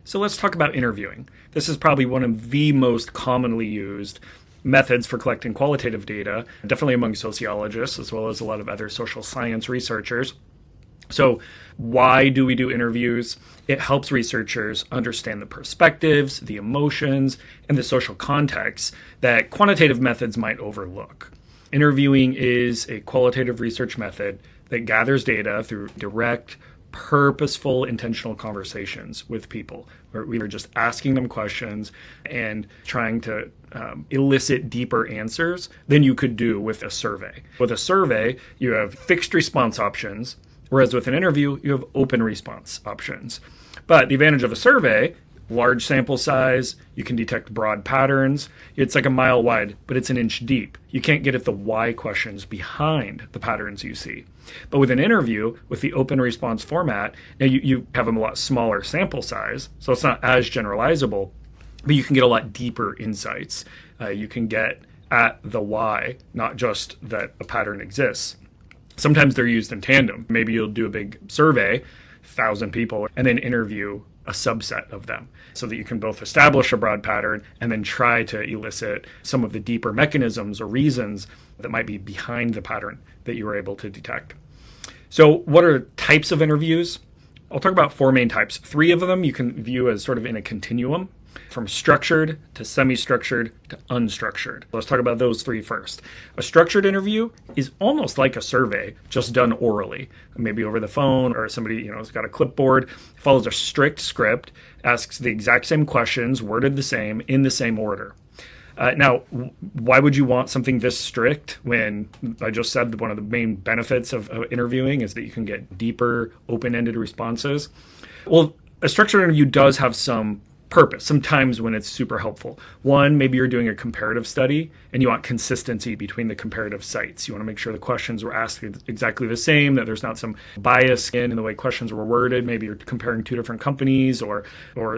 So let's talk about interviewing. This is probably one of the most commonly used methods for collecting qualitative data, definitely among sociologists as well as a lot of other social science researchers. So why do we do interviews? It helps researchers understand the perspectives, the emotions, and the social context that quantitative methods might overlook. Interviewing is a qualitative research method that gathers data through direct, purposeful, intentional conversations with people, where we are just asking them questions and trying to elicit deeper answers than you could do with a survey. With a survey, you have fixed response options, whereas with an interview, you have open response options. But the advantage of a survey, large sample size, you can detect broad patterns. It's like a mile wide, but it's an inch deep. You can't get at the why questions behind the patterns you see. But with an interview, with the open response format, now you have a lot smaller sample size, so it's not as generalizable, but you can get a lot deeper insights. You can get at the why, not just that a pattern exists. Sometimes they're used in tandem. Maybe you'll do a big survey, 1,000 people, and then interview a subset of them so that you can both establish a broad pattern and then try to elicit some of the deeper mechanisms or reasons that might be behind the pattern that you were able to detect. So what are types of interviews? I'll talk about 4 main types. 3 of them you can view as sort of in a continuum, from structured to semi-structured to unstructured. Let's talk about those 3 first. A structured interview is almost like a survey, just done orally, maybe over the phone, or somebody has got a clipboard, follows a strict script, asks the exact same questions, worded the same, in the same order. Now, why would you want something this strict when I just said one of the main benefits of interviewing is that you can get deeper, open-ended responses? Well, a structured interview does have some purpose, sometimes when it's super helpful. One, maybe you're doing a comparative study and you want consistency between the comparative sites. You want to make sure the questions were asked exactly the same, that there's not some bias in the way questions were worded. Maybe you're comparing 2 different companies or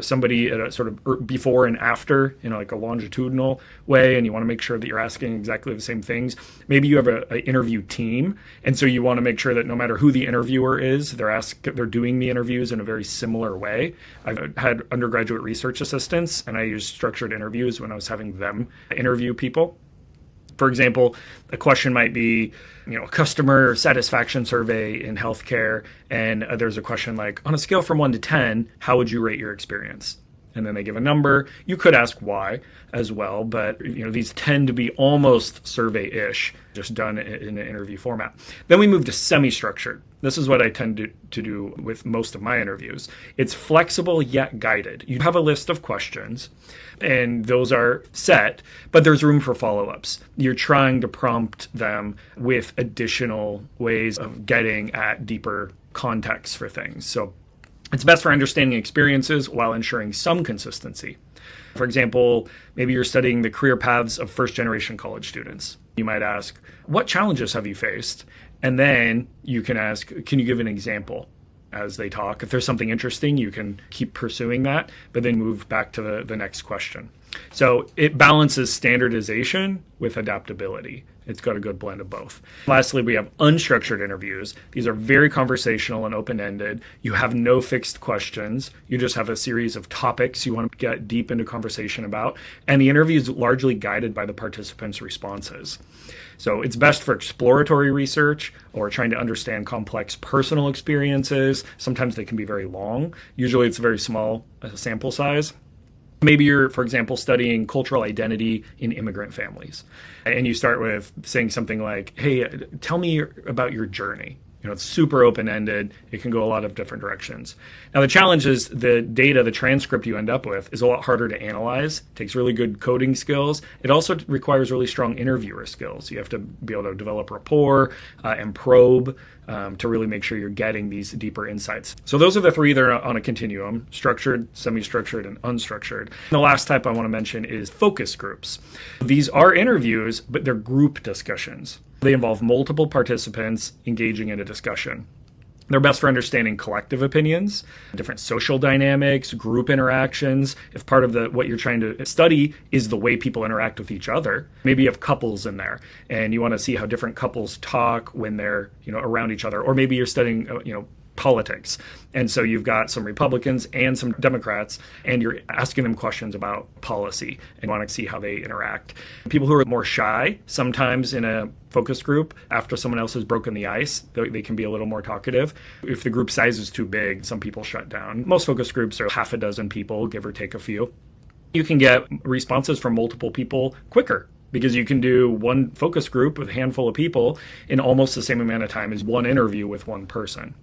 somebody at a sort of before and after, like a longitudinal way, and you want to make sure that you're asking exactly the same things. Maybe you have an interview team, and so you want to make sure that no matter who the interviewer is, they're doing the interviews in a very similar way. I've had undergraduate research assistants, and I used structured interviews when I was having them interview people. For example, a question might be, a customer satisfaction survey in healthcare, and there's a question like, on a scale from 1 to 10, how would you rate your experience? And then they give a number. You could ask why as well, but these tend to be almost survey-ish, just done in an interview format. Then we move to semi-structured. This is what I tend to do with most of my interviews. It's flexible yet guided. You have a list of questions, and those are set, but there's room for follow-ups. You're trying to prompt them with additional ways of getting at deeper context for things. So it's best for understanding experiences while ensuring some consistency. For example, maybe you're studying the career paths of first-generation college students. You might ask, what challenges have you faced? And then you can ask, can you give an example as they talk? If there's something interesting, you can keep pursuing that, but then move back to the next question. So it balances standardization with adaptability. It's got a good blend of both. Lastly, we have unstructured interviews. These are very conversational and open-ended. You have no fixed questions. You just have a series of topics you want to get deep into conversation about. And the interview is largely guided by the participants' responses. So it's best for exploratory research or trying to understand complex personal experiences. Sometimes they can be very long. Usually it's a very small sample size. Maybe you're, for example, studying cultural identity in immigrant families. And you start with saying something like, hey, tell me about your journey. It's super open-ended. It can go a lot of different directions. Now, the challenge is the data, the transcript you end up with is a lot harder to analyze. It takes really good coding skills. It also requires really strong interviewer skills. You have to be able to develop rapport and probe to really make sure you're getting these deeper insights. So those are the 3 that are on a continuum: structured, semi-structured, and unstructured. And the last type I want to mention is focus groups. These are interviews, but they're group discussions. They involve multiple participants engaging in a discussion. They're best for understanding collective opinions, different social dynamics, group interactions. If part of what you're trying to study is the way people interact with each other, maybe you have couples in there and you want to see how different couples talk when they're, around each other. Or maybe you're studying, politics. And so you've got some Republicans and some Democrats, and you're asking them questions about policy and want to see how they interact. People who are more shy, sometimes in a focus group, after someone else has broken the ice, they can be a little more talkative. If the group size is too big, some people shut down. Most focus groups are half a dozen people, give or take a few. You can get responses from multiple people quicker, because you can do one focus group with a handful of people in almost the same amount of time as one interview with one person.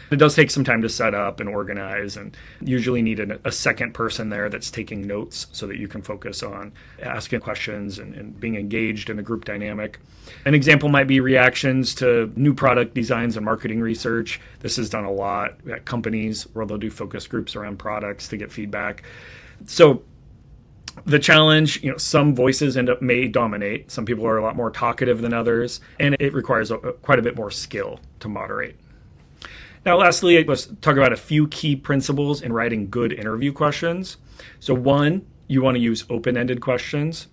It does take some time to set up and organize, and usually need a second person there that's taking notes so that you can focus on asking questions and being engaged in the group dynamic. An example might be reactions to new product designs and marketing research. This is done a lot at companies where they'll do focus groups around products to get feedback. So the challenge, some voices may dominate. Some people are a lot more talkative than others, and it requires quite a bit more skill to moderate. Now, lastly, let's talk about a few key principles in writing good interview questions. So one, you want to use open-ended questions.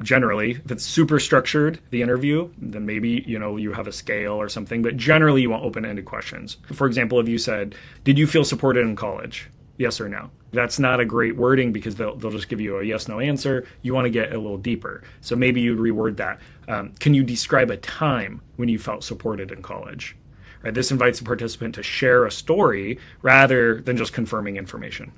Generally, if it's super structured, the interview, then maybe, you have a scale or something, but generally you want open-ended questions. For example, if you said, did you feel supported in college? Yes or no? That's not a great wording because they'll just give you a yes/no answer. You want to get a little deeper. So maybe you reword that. Can you describe a time when you felt supported in college? Right? This invites the participant to share a story rather than just confirming information.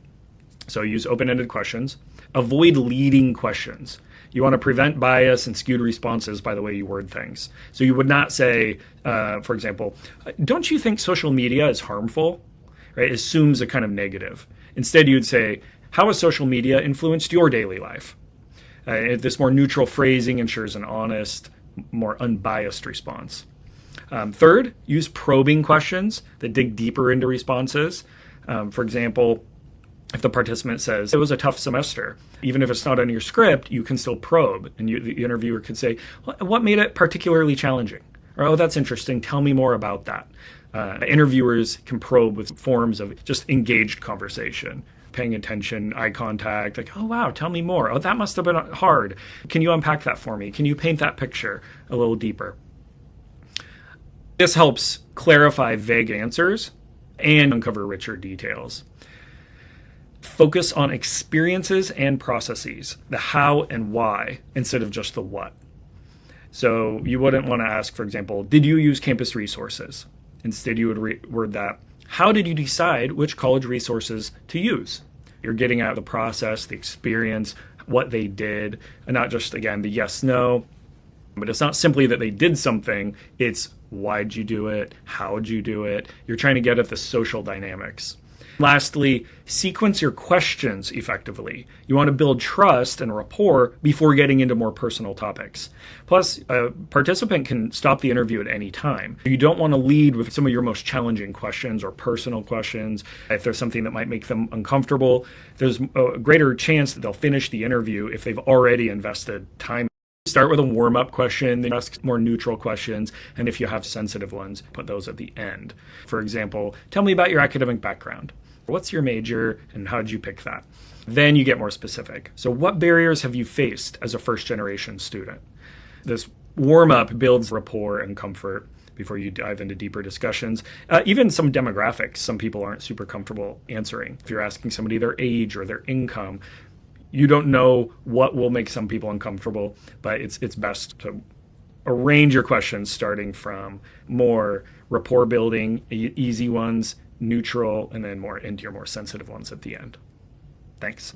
So use open-ended questions. Avoid leading questions. You want to prevent bias and skewed responses by the way you word things. So you would not say, for example, don't you think social media is harmful? Right? It assumes a kind of negative. Instead, you'd say, how has social media influenced your daily life? This more neutral phrasing ensures an honest, more unbiased response. Third, use probing questions that dig deeper into responses. For example, if the participant says, it was a tough semester, even if it's not on your script, you can still probe. And the interviewer could say, what made it particularly challenging? Or, oh, that's interesting. Tell me more about that. Interviewers can probe with forms of just engaged conversation, paying attention, eye contact, like, oh, wow, tell me more. Oh, that must have been hard. Can you unpack that for me? Can you paint that picture a little deeper? This helps clarify vague answers and uncover richer details. Focus on experiences and processes, the how and why, instead of just the what. So you wouldn't want to ask, for example, did you use campus resources? Instead, you would word that, how did you decide which college resources to use? You're getting at the process, the experience, what they did, and not just, again, the yes, no. But it's not simply that they did something, it's why'd you do it? How'd you do it? You're trying to get at the social dynamics. Lastly, sequence your questions effectively. You want to build trust and rapport before getting into more personal topics. Plus, a participant can stop the interview at any time. You don't want to lead with some of your most challenging questions or personal questions. If there's something that might make them uncomfortable, there's a greater chance that they'll finish the interview if they've already invested time. Start with a warm-up question, then ask more neutral questions, and if you have sensitive ones, put those at the end. For example, tell me about your academic background. What's your major, and how did you pick that? Then you get more specific. So what barriers have you faced as a first-generation student? This warm-up builds rapport and comfort before you dive into deeper discussions. Even some demographics, some people aren't super comfortable answering. If you're asking somebody their age or their income, you don't know what will make some people uncomfortable, but it's best to arrange your questions starting from more rapport building, easy ones, neutral, and then more into your more sensitive ones at the end. Thanks.